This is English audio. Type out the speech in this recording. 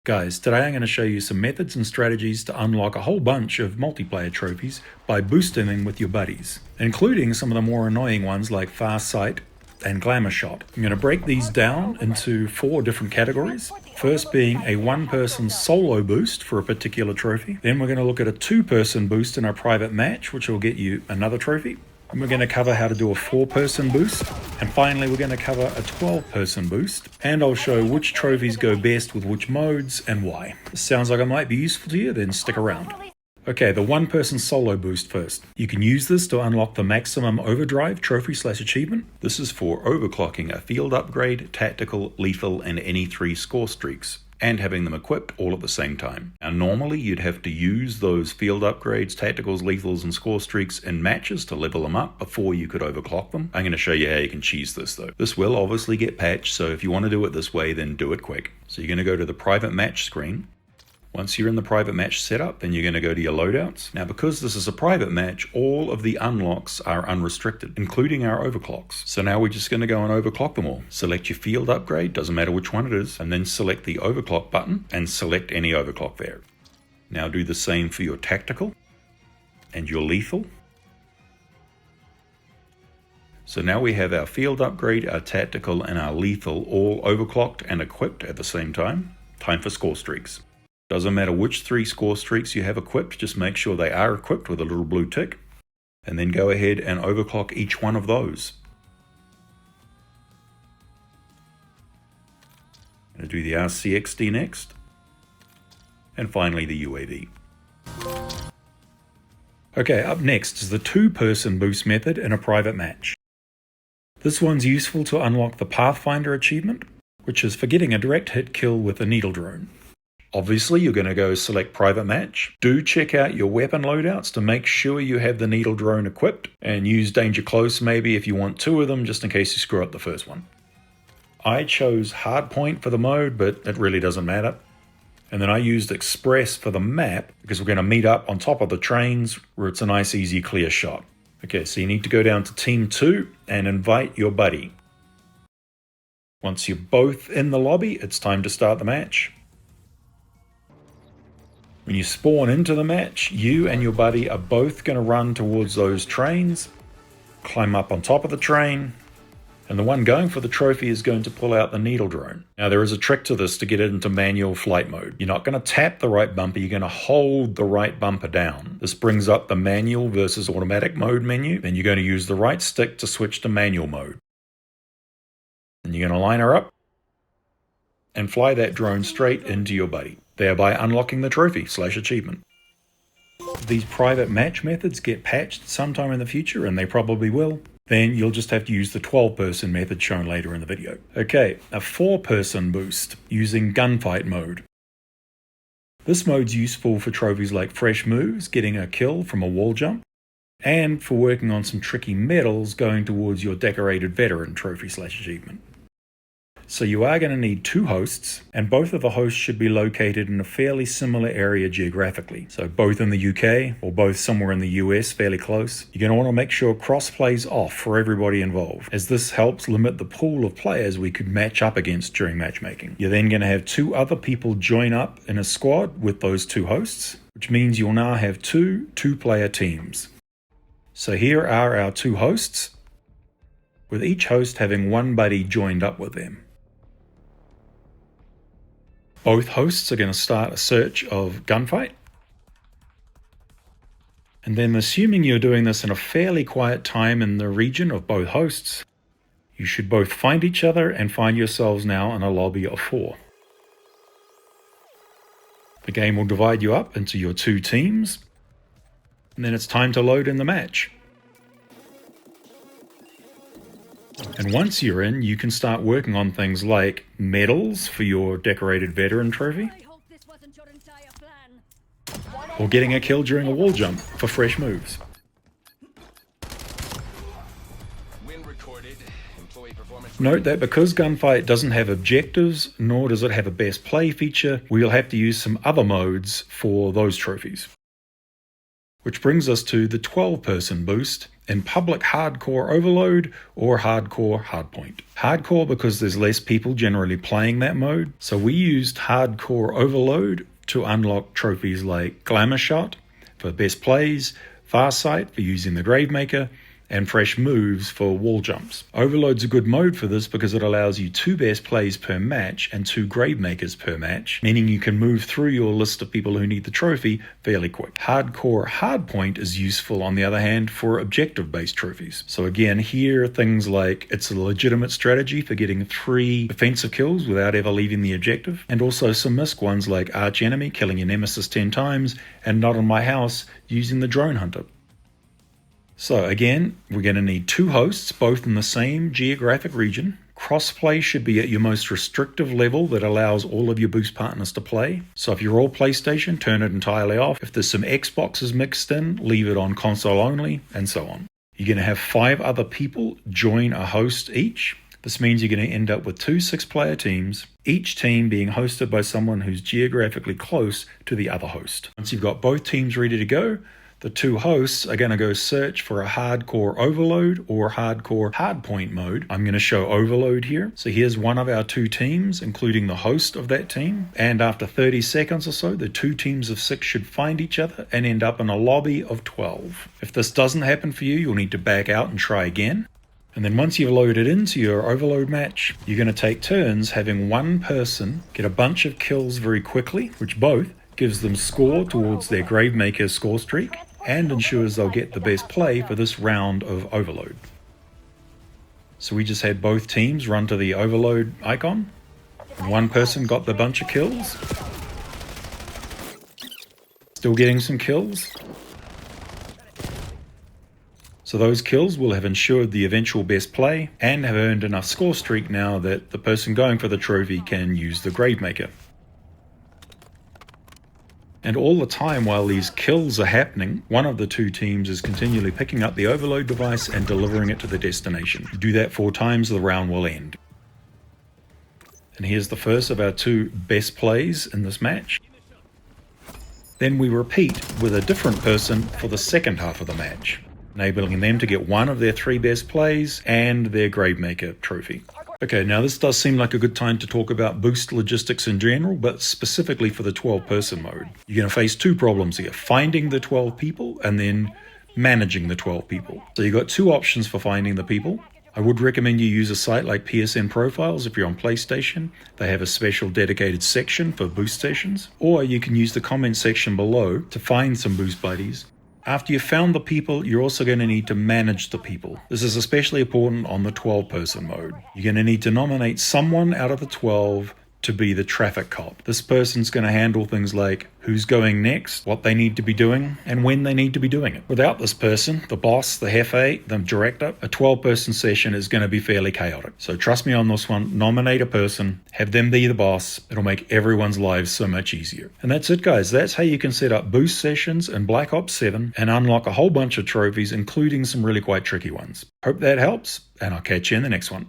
Guys, today I'm going to show you some methods and strategies to unlock a whole bunch of multiplayer trophies by boosting them with your buddies, including some of the more annoying ones like Farsight and Glamor Shot. I'm going to break these down into 4 different categories. First being a 1-person solo boost for a particular trophy. Then we're going to look at a 2-person boost in our private match, which will get you another trophy. And we're going to cover how to do a 4-person boost. And finally, we're going to cover a 12-person boost. And I'll show which trophies go best with which modes and why. This sounds like it might be useful to you, then stick around. Okay, the 1-person solo boost first. You can use this to unlock the maximum Overdrive trophy/achievement. This is for overclocking a field upgrade, tactical, lethal, and any 3 score streaks, and having them equipped all at the same time. Now normally you'd have to use those field upgrades, tacticals, lethals, and score streaks in matches to level them up before you could overclock them. I'm going to show you how you can cheese this though. This will obviously get patched, so if you want to do it this way, then do it quick. So you're going to go to the private match screen. Once you're in the private match setup, then you're going to go to your loadouts. Now, because this is a private match, all of the unlocks are unrestricted, including our overclocks. So now we're just going to go and overclock them all. Select your field upgrade, doesn't matter which one it is, and then select the overclock button and select any overclock there. Now do the same for your tactical and your lethal. So now we have our field upgrade, our tactical, and our lethal all overclocked and equipped at the same time. Time for score streaks. Doesn't matter which 3 score streaks you have equipped, just make sure they are equipped with a little blue tick, and then go ahead and overclock each one of those. I'm going to do the RCXD next, and finally the UAV. Okay, up next is the 2-person boost method in a private match. This one's useful to unlock the Pathfinder achievement, which is for getting a direct hit kill with a needle drone. Obviously, you're going to go select private match. Do check out your weapon loadouts to make sure you have the needle drone equipped, and use danger close maybe if you want 2 of them, just in case you screw up the first one. I chose Hardpoint for the mode, but it really doesn't matter. And then I used Express for the map, because we're going to meet up on top of the trains where it's a nice, easy, clear shot. Okay, so you need to go down to Team 2 and invite your buddy. Once you're both in the lobby, it's time to start the match. When you spawn into the match, you and your buddy are both going to run towards those trains, climb up on top of the train, and the one going for the trophy is going to pull out the needle drone. Now there is a trick to this to get it into manual flight mode. You're not going to tap the right bumper, you're going to hold the right bumper down. This brings up the manual versus automatic mode menu, then you're going to use the right stick to switch to manual mode. And you're going to line her up and fly that drone straight into your buddy, thereby unlocking the trophy/achievement. These private match methods get patched sometime in the future, and they probably will. Then you'll just have to use the 12-person method shown later in the video. Okay, a 4-person boost using Gunfight mode. This mode's useful for trophies like fresh moves, getting a kill from a wall jump, and for working on some tricky medals going towards your decorated veteran trophy/achievement. So you are going to need 2 hosts, and both of the hosts should be located in a fairly similar area geographically. So both in the UK or both somewhere in the US fairly close. You're going to want to make sure cross-play's off for everybody involved, as this helps limit the pool of players we could match up against during matchmaking. You're then going to have 2 other people join up in a squad with those 2 hosts, which means you'll now have 2 2-player teams. So here are our 2 hosts, with each host having 1 buddy joined up with them. Both hosts are going to start a search of Gunfight. And then, assuming you're doing this in a fairly quiet time in the region of both hosts, you should both find each other and find yourselves now in a lobby of 4. The game will divide you up into your 2 teams, and then it's time to load in the match. And once you're in, you can start working on things like medals for your decorated veteran trophy, or getting a kill during a wall jump for fresh moves. Note that because Gunfight doesn't have objectives, nor does it have a best play feature, we'll have to use some other modes for those trophies. Which brings us to the 12-person boost in public hardcore overload or hardcore hardpoint. Hardcore because there's less people generally playing that mode, so we used hardcore overload to unlock trophies like Glamor Shot for best plays, Farsight for using the Gravemaker, and fresh moves for wall jumps. Overload's a good mode for this because it allows you 2 best plays per match and 2 Gravemakers per match, meaning you can move through your list of people who need the trophy fairly quick. Hardcore Hardpoint is useful, on the other hand, for objective-based trophies. So again, here things like it's a legitimate strategy for getting 3 defensive kills without ever leaving the objective, and also some misc ones like Archenemy, killing your nemesis 10 times, and Not on My House, using the Drone Hunter. So again, we're going to need 2 hosts, both in the same geographic region. Crossplay should be at your most restrictive level that allows all of your boost partners to play. So if you're all PlayStation, turn it entirely off. If there's some Xboxes mixed in, leave it on console only, and so on. You're going to have 5 other people join a host each. This means you're going to end up with 2 6-player teams, each team being hosted by someone who's geographically close to the other host. Once you've got both teams ready to go, the 2 hosts are going to go search for a hardcore overload or hardcore hardpoint mode. I'm going to show overload here. So here's one of our 2 teams, including the host of that team. And after 30 seconds or so, the 2 teams of 6 should find each other and end up in a lobby of 12. If this doesn't happen for you, you'll need to back out and try again. And then once you've loaded into your overload match, you're going to take turns having one person get a bunch of kills very quickly, which both gives them score towards their Gravemaker score streak, and ensures they'll get the best play for this round of overload. So we just had both teams run to the overload icon, and one person got the bunch of kills. Still getting some kills. So those kills will have ensured the eventual best play, and have earned enough score streak now that the person going for the trophy can use the Gravemaker. And all the time while these kills are happening, one of the 2 teams is continually picking up the overload device and delivering it to the destination. Do that 4 times, the round will end. And here's the first of our 2 best plays in this match. Then we repeat with a different person for the second half of the match, enabling them to get one of their 3 best plays and their Gravemaker trophy. Okay, now this does seem like a good time to talk about boost logistics in general, but specifically for the 12-person mode. You're going to face 2 problems here: finding the 12 people and then managing the 12 people. So you've got 2 options for finding the people. I would recommend you use a site like PSN Profiles if you're on PlayStation. They have a special dedicated section for boost sessions. Or you can use the comment section below to find some boost buddies. After you've found the people, you're also going to need to manage the people. This is especially important on the 12-person mode. You're going to need to nominate someone out of the 12 to be the traffic cop. This person's going to handle things like who's going next, what they need to be doing, and when they need to be doing it. Without this person, the boss, the jefe, the director, a 12-person session is going to be fairly chaotic. So trust me on this one, nominate a person, have them be the boss. It'll make everyone's lives so much easier. And that's it, guys. That's how you can set up boost sessions in Black Ops 7 and unlock a whole bunch of trophies, including some really quite tricky ones. Hope that helps, and I'll catch you in the next one.